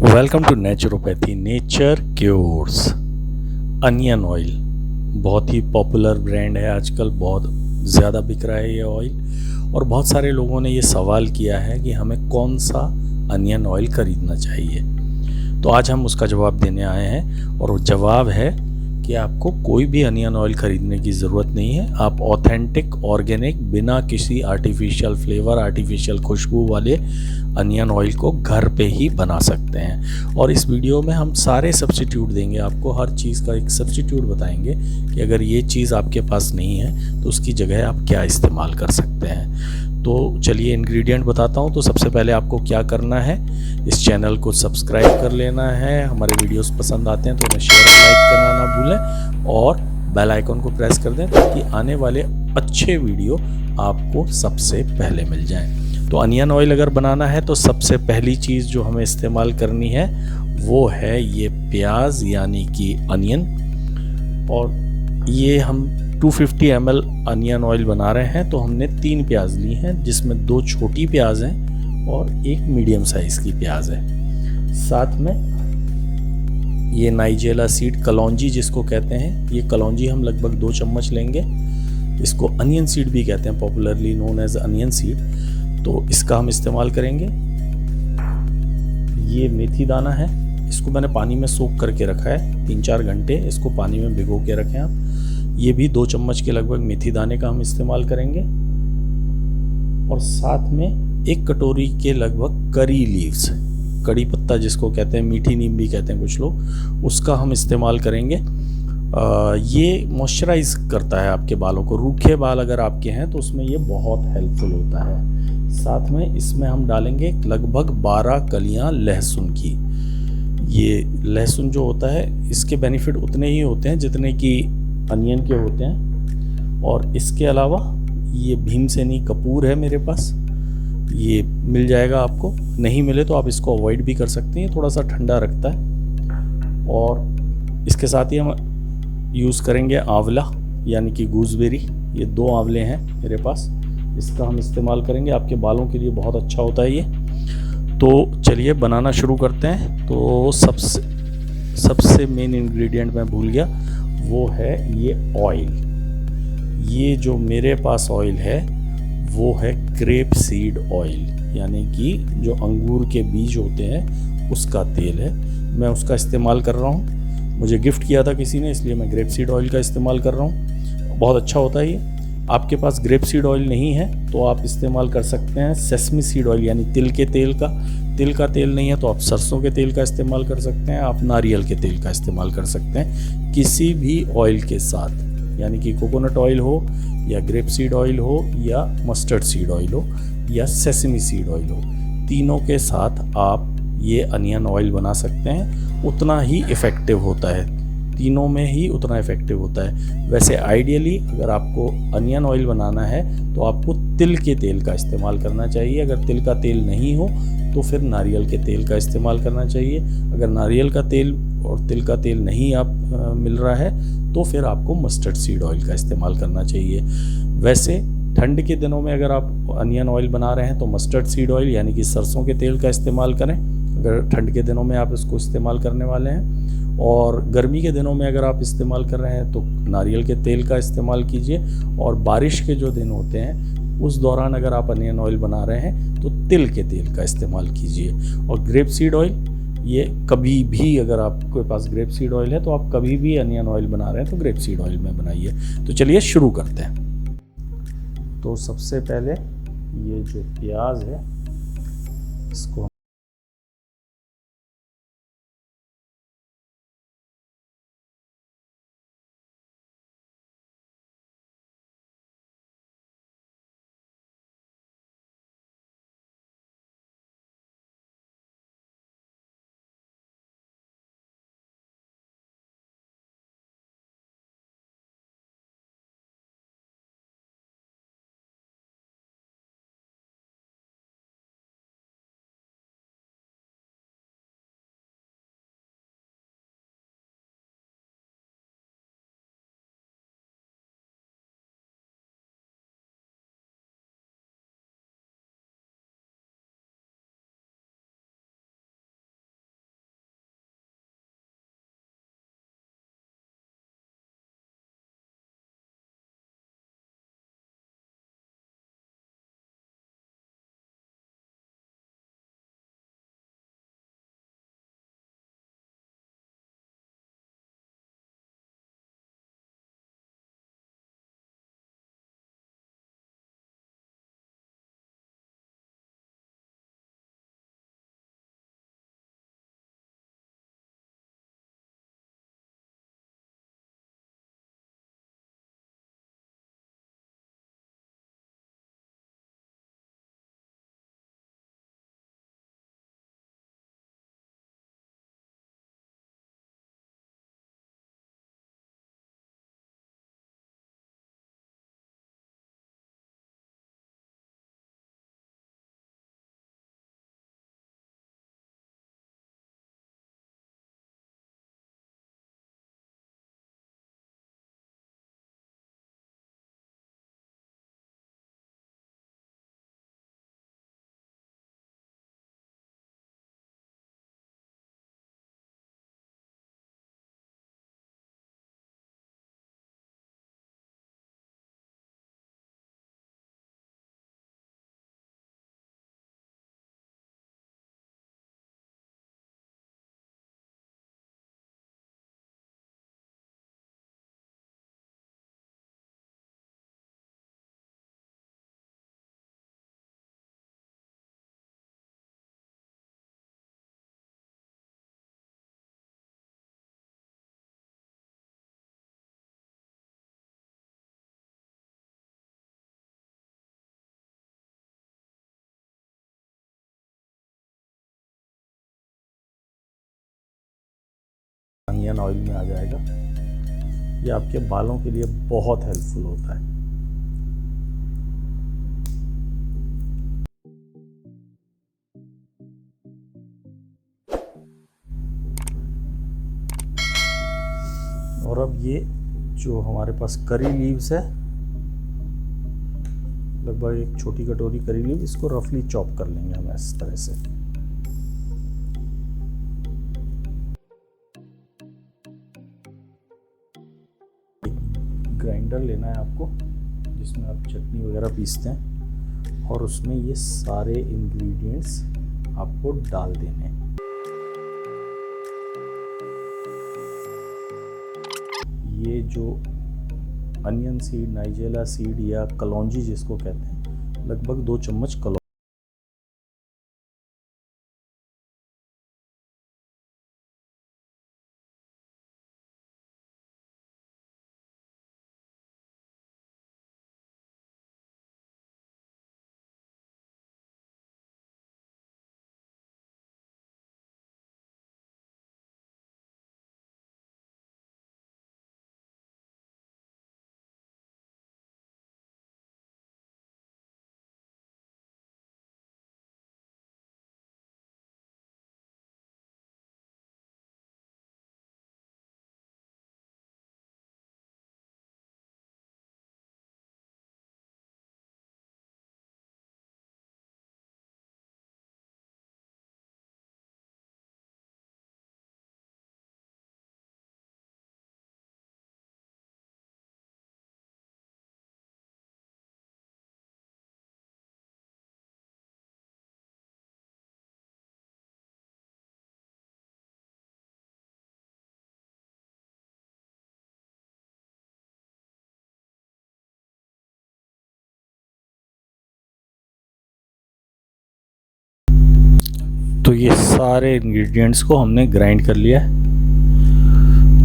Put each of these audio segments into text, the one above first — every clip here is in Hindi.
Welcome to naturopathy nature cures. Onion oil बहुत ही पॉपुलर ब्रांड है, आजकल बहुत ज़्यादा बिक रहा है ये ऑयल। और बहुत सारे लोगों ने ये सवाल किया है कि हमें कौन सा अनियन ऑयल ख़रीदना चाहिए। तो आज हम उसका जवाब देने आए हैं और वो जवाब है कि आपको कोई भी अनियन ऑयल ख़रीदने की ज़रूरत नहीं है। आप ऑथेंटिक ऑर्गेनिक बिना किसी आर्टिफिशियल फ्लेवर आर्टिफिशियल खुशबू वाले अनियन ऑयल को घर पे ही बना सकते हैं। और इस वीडियो में हम सारे सब्स्टिट्यूट देंगे, आपको हर चीज़ का एक सब्स्टिट्यूट बताएंगे कि अगर ये चीज़ आपके पास नहीं है तो उसकी जगह आप क्या इस्तेमाल कर सकते हैं। तो चलिए इंग्रेडिएंट बताता हूँ। तो सबसे पहले आपको क्या करना है, इस चैनल को सब्सक्राइब कर लेना है। हमारे वीडियोस पसंद आते हैं तो उन्हें शेयर और लाइक करना ना भूलें और बेल आइकन को प्रेस कर दें ताकि आने वाले अच्छे वीडियो आपको सबसे पहले मिल जाएं। तो अनियन ऑयल अगर बनाना है तो सबसे पहली चीज़ जो हमें इस्तेमाल करनी है वो है ये प्याज यानी कि अनियन। और ये हम 250 ml अनियन ऑयल बना रहे हैं तो हमने 3 प्याज ली हैं, जिसमें 2 छोटी प्याज हैं और एक मीडियम साइज़ की प्याज है। साथ में ये नाइजेला सीड कलौंजी जिसको कहते हैं, ये कलौंजी हम लगभग 2 चम्मच लेंगे। इसको अनियन सीड भी कहते हैं, popularly known as onion seed. तो इसका हम इस्तेमाल करेंगे। ये मेथी दाना है, इसको मैंने पानी में सोख करके रखा है 3-4 घंटे, इसको पानी में भिगो के रखें आप। ये भी 2 चम्मच के लगभग मेथी दाने का हम इस्तेमाल करेंगे। और साथ में 1 कटोरी के लगभग करी लीव्स, कड़ी पत्ता जिसको कहते हैं, मीठी नीम भी कहते हैं कुछ लोग, उसका हम इस्तेमाल करेंगे। ये मॉइस्चराइज करता है आपके बालों को। रूखे बाल अगर आपके हैं तो उसमें ये बहुत हेल्पफुल होता है। साथ में इसमें हम डालेंगे लगभग 12 कलियां लहसुन की। ये लहसुन जो होता है इसके बेनिफिट उतने ही होते हैं जितने कि अनियन के होते हैं। और इसके अलावा ये भीमसेनी कपूर है मेरे पास, ये मिल जाएगा आपको, नहीं मिले तो आप इसको अवॉइड भी कर सकते हैं, थोड़ा सा ठंडा रखता है। और इसके साथ ही हम यूज़ करेंगे आंवला यानी कि गूसबेरी। ये 2 आंवले हैं मेरे पास, इसका हम इस्तेमाल करेंगे, आपके बालों के लिए बहुत अच्छा होता है ये। तो चलिए बनाना शुरू करते हैं। तो सबसे मेन इंग्रेडिएंट मैं भूल गया, वो है ये ऑयल। ये जो मेरे पास ऑयल है वो है ग्रेप सीड ऑयल, यानी कि जो अंगूर के बीज होते हैं उसका तेल है। मैं उसका इस्तेमाल कर रहा हूँ, मुझे गिफ्ट किया था किसी ने, इसलिए मैं ग्रेप सीड ऑयल का इस्तेमाल कर रहा हूँ। बहुत अच्छा होता है ये। आपके पास ग्रेप सीड ऑयल नहीं है तो आप इस्तेमाल कर सकते हैं सेसमी सीड ऑयल यानी तिल के तेल का। तिल का तेल नहीं है तो आप सरसों के तेल का इस्तेमाल कर सकते हैं, आप नारियल के तेल का इस्तेमाल कर सकते हैं। किसी भी ऑयल के साथ, यानी कि कोकोनट ऑयल हो या ग्रेप सीड ऑयल हो या मस्टर्ड सीड ऑयल हो या सेसमी सीड ऑयल हो, तीनों के साथ आप ये अनियन ऑयल बना सकते हैं। उतना ही इफ़ेक्टिव होता है, तीनों में ही उतना इफ़ेक्टिव होता है। वैसे आइडियली अगर आपको अनियन ऑयल बनाना है तो आपको तिल के तेल का इस्तेमाल करना चाहिए। अगर तिल का तेल नहीं हो तो फिर नारियल के तेल का इस्तेमाल करना चाहिए। अगर नारियल का तेल और तिल का तेल नहीं आप मिल रहा है तो फिर आपको मस्टर्ड सीड ऑयल का इस्तेमाल करना चाहिए। वैसे ठंड के दिनों में अगर आप अनियन ऑयल बना रहे हैं तो मस्टर्ड सीड ऑयल यानी कि सरसों के तेल का इस्तेमाल करें, अगर ठंड के दिनों में आप इसको इस्तेमाल करने वाले हैं। और गर्मी के दिनों में अगर आप इस्तेमाल कर रहे हैं तो नारियल के तेल का इस्तेमाल कीजिए। और बारिश के जो दिन होते हैं उस दौरान अगर आप अनियन ऑयल बना रहे हैं तो तिल के तेल का इस्तेमाल कीजिए। और ग्रेप सीड ऑयल, ये कभी भी अगर आपके पास ग्रेप सीड ऑयल है तो आप कभी भी अनियन ऑयल बना रहे हैं तो ग्रेप सीड ऑयल में बनाइए। तो चलिए शुरू करते हैं। तो सबसे पहले ये जो प्याज है इसको अनियन ऑयल में आ जाएगा। ये आपके बालों के लिए बहुत हेल्पफुल होता है। और अब ये जो हमारे पास करी लीव्स है, लगभग एक छोटी कटोरी करी लीव, इसको रफली चॉप कर लेंगे हम इस तरह से। ग्राइंडर लेना है आपको जिसमें आप चटनी वगैरह पीसते हैं, और उसमें ये सारे इंग्रेडिएंट्स आपको डाल देने हैं। ये जो अनियन सीड, नाइजेला सीड या कलौंजी जिसको कहते हैं, लगभग 2 चम्मच कलौंजी। तो ये सारे इंग्रेडिएंट्स को हमने ग्राइंड कर लिया है,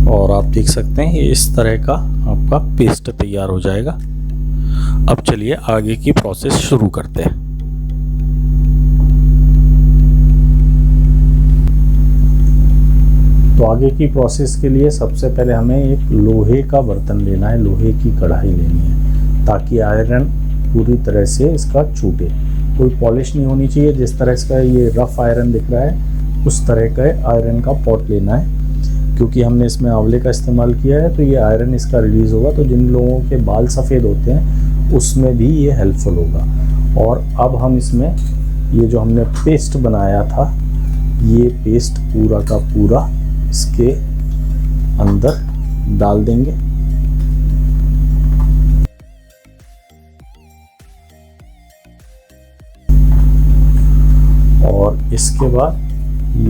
और आप देख सकते हैं ये इस तरह का आपका पेस्ट तैयार हो जाएगा। अब चलिए आगे की प्रोसेस शुरू करते हैं। तो आगे की प्रोसेस के लिए सबसे पहले हमें एक लोहे का बर्तन लेना है, लोहे की कढ़ाई लेनी है, ताकि आयरन पूरी तरह से इसका छूटे। कोई पॉलिश नहीं होनी चाहिए। जिस तरह इसका ये रफ आयरन दिख रहा है उस तरह का आयरन का पॉट लेना है, क्योंकि हमने इसमें आंवले का इस्तेमाल किया है तो ये आयरन इसका रिलीज होगा, तो जिन लोगों के बाल सफ़ेद होते हैं उसमें भी ये हेल्पफुल होगा। और अब हम इसमें ये जो हमने पेस्ट बनाया था, ये पेस्ट पूरा का पूरा इसके अंदर डाल देंगे। और इसके बाद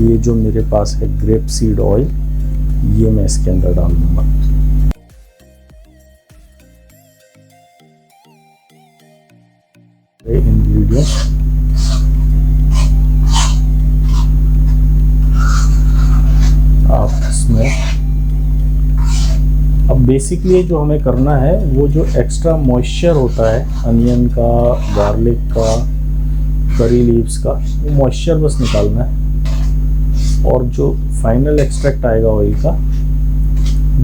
ये जो मेरे पास है ग्रेप सीड ऑयल, ये मैं इसके अंदर डाल दूंगा। इंग्रेडिएंट आप इसमें, अब बेसिकली जो हमें करना है वो जो एक्स्ट्रा मॉइस्चर होता है अनियन का, गार्लिक का, करी लीव्स का, वो मॉइस्चर बस निकालना है, और जो फाइनल एक्सट्रैक्ट आएगा ऑयल का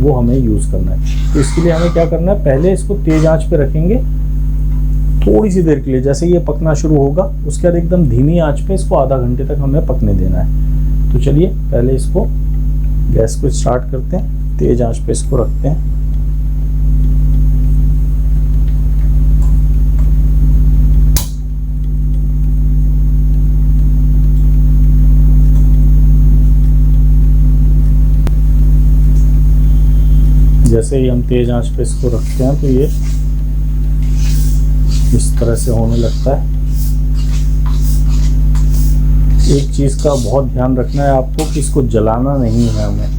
वो हमें यूज़ करना है। तो इसके लिए हमें क्या करना है, पहले इसको तेज़ आंच पे रखेंगे थोड़ी सी देर के लिए। जैसे ये पकना शुरू होगा उसके बाद एकदम धीमी आंच पे इसको आधा घंटे तक हमें पकने देना है। तो चलिए पहले इसको गैस को स्टार्ट करते हैं, तेज़ आंच पे इसको रखते हैं। जैसे ही हम तेज आंच पे इसको रखते हैं तो ये इस तरह से होने लगता है। एक चीज़ का बहुत ध्यान रखना है आपको कि इसको जलाना नहीं है, हमें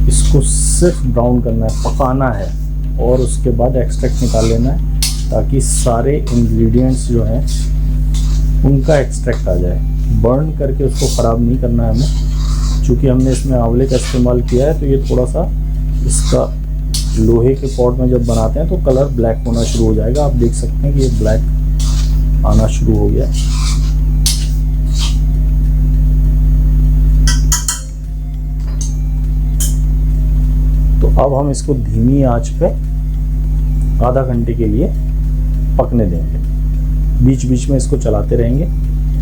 इसको सिर्फ ब्राउन करना है, पकाना है, और उसके बाद एक्सट्रैक्ट निकाल लेना है ताकि सारे इंग्रेडिएंट्स जो हैं उनका एक्सट्रैक्ट आ जाए। बर्न करके उसको ख़राब नहीं करना है हमें, क्योंकि हमने इसमें आंवले का इस्तेमाल किया है तो ये थोड़ा सा इसका लोहे के पॉट में जब बनाते हैं तो कलर ब्लैक होना शुरू हो जाएगा। आप देख सकते हैं कि ये ब्लैक आना शुरू हो गया है। अब हम इसको धीमी आंच पे आधा घंटे के लिए पकने देंगे। बीच बीच में इसको चलाते रहेंगे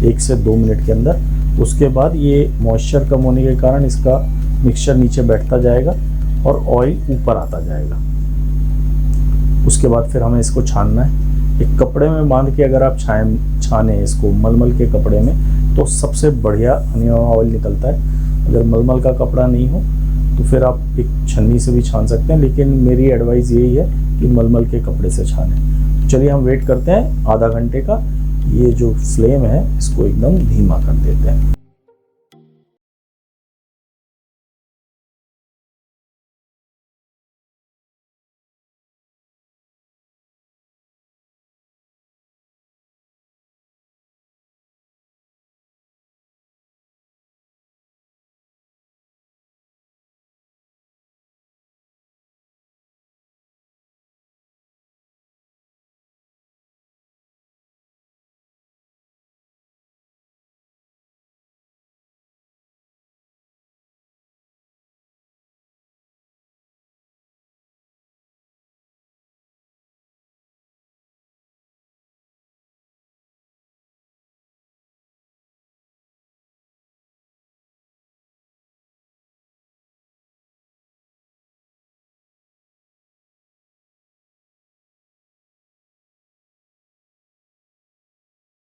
1 से 2 मिनट के अंदर। उसके बाद ये मॉइस्चर कम होने के कारण इसका मिक्सचर नीचे बैठता जाएगा और ऑयल ऊपर आता जाएगा। उसके बाद फिर हमें इसको छानना है। एक कपड़े में बांध के अगर आप छाने इसको मलमल के कपड़े में, तो सबसे बढ़िया अनियन ऑयल निकलता है। अगर मलमल का कपड़ा नहीं हो तो फिर आप एक छन्नी से भी छान सकते हैं, लेकिन मेरी एडवाइस यही है कि मलमल के कपड़े से छानें। तो चलिए हम वेट करते हैं आधा घंटे का। ये जो फ्लेम है इसको एकदम धीमा कर देते हैं।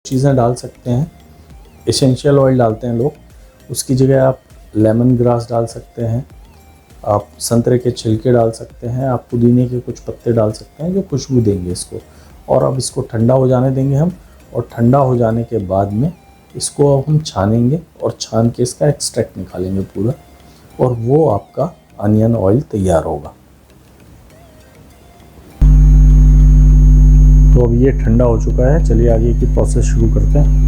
चीज़ें डाल सकते हैं। एसेंशियल ऑयल डालते हैं लोग, उसकी जगह आप लेमन ग्रास डाल सकते हैं, आप संतरे के छिलके डाल सकते हैं, आप पुदीने के कुछ पत्ते डाल सकते हैं जो खुशबू देंगे इसको। और अब इसको ठंडा हो जाने देंगे हम, और ठंडा हो जाने के बाद में इसको अब हम छानेंगे और छान के इसका एक्सट्रैक्ट निकालेंगे पूरा, और वो आपका अनियन ऑयल तैयार होगा। तो अब ये ठंडा हो चुका है, चलिए आगे की प्रोसेस शुरू करते हैं।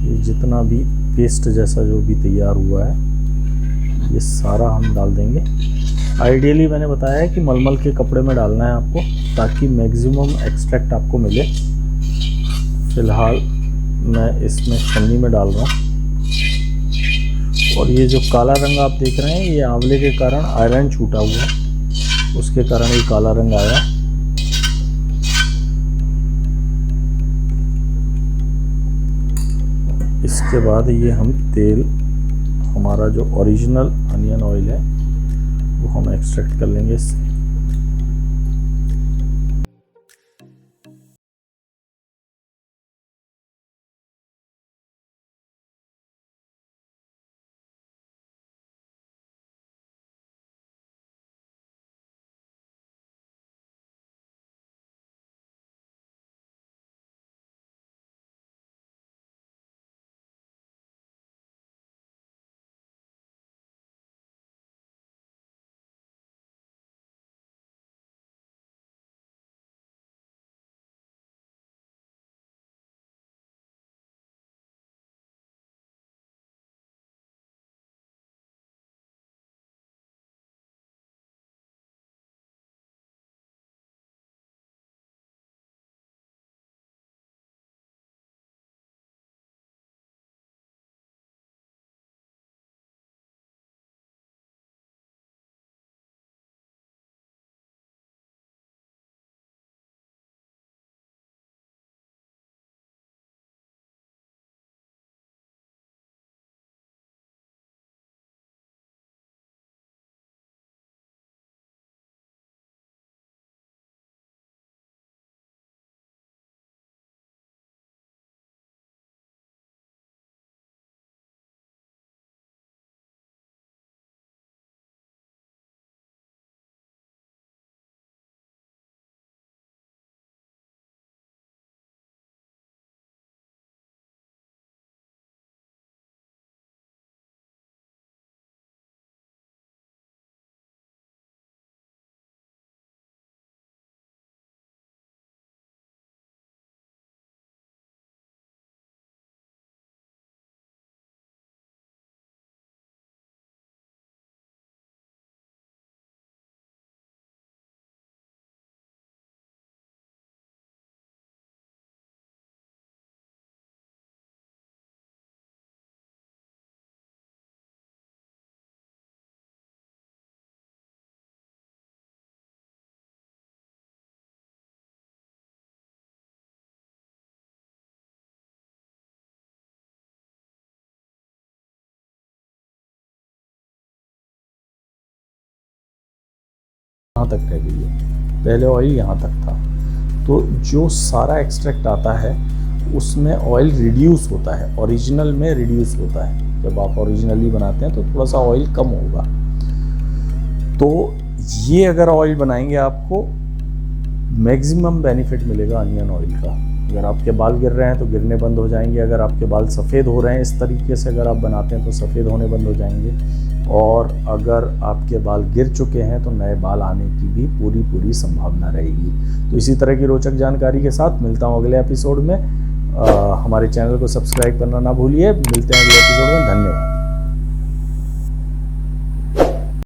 ये जितना भी पेस्ट जैसा जो भी तैयार हुआ है ये सारा हम डाल देंगे। आइडियली मैंने बताया है कि मलमल के कपड़े में डालना है आपको, ताकि मैक्सिमम एक्सट्रैक्ट आपको मिले। फिलहाल मैं इसमें छन्नी में डाल रहा हूँ। और ये जो काला रंग आप देख रहे हैं ये आंवले के कारण आयरन छूटा हुआ है, उसके कारण ये काला रंग आया। इसके बाद ये हम तेल, हमारा जो ओरिजिनल अनियन ऑयल है वो हम एक्सट्रैक्ट कर लेंगे इससे। यहाँ तक रह गई है, पहले ऑयल यहाँ तक था। तो जो सारा एक्सट्रैक्ट आता है उसमें ऑयल रिड्यूस होता है, ओरिजिनल में रिड्यूस होता है। जब आप ओरिजिनली बनाते हैं तो थोड़ा सा ऑयल कम होगा। तो ये अगर ऑयल बनाएंगे आपको मैक्सिमम बेनिफिट मिलेगा अनियन ऑयल का। अगर आपके बाल गिर रहे हैं तो गिरने बंद हो जाएंगे, अगर आपके बाल सफ़ेद हो रहे हैं इस तरीके से अगर आप बनाते हैं तो सफ़ेद होने बंद हो जाएंगे, और अगर आपके बाल गिर चुके हैं तो नए बाल आने की भी पूरी संभावना रहेगी। तो इसी तरह की रोचक जानकारी के साथ मिलता हूँ अगले एपिसोड में। हमारे चैनल को सब्सक्राइब करना ना भूलिए। मिलते हैं अगले एपिसोड में। धन्यवाद।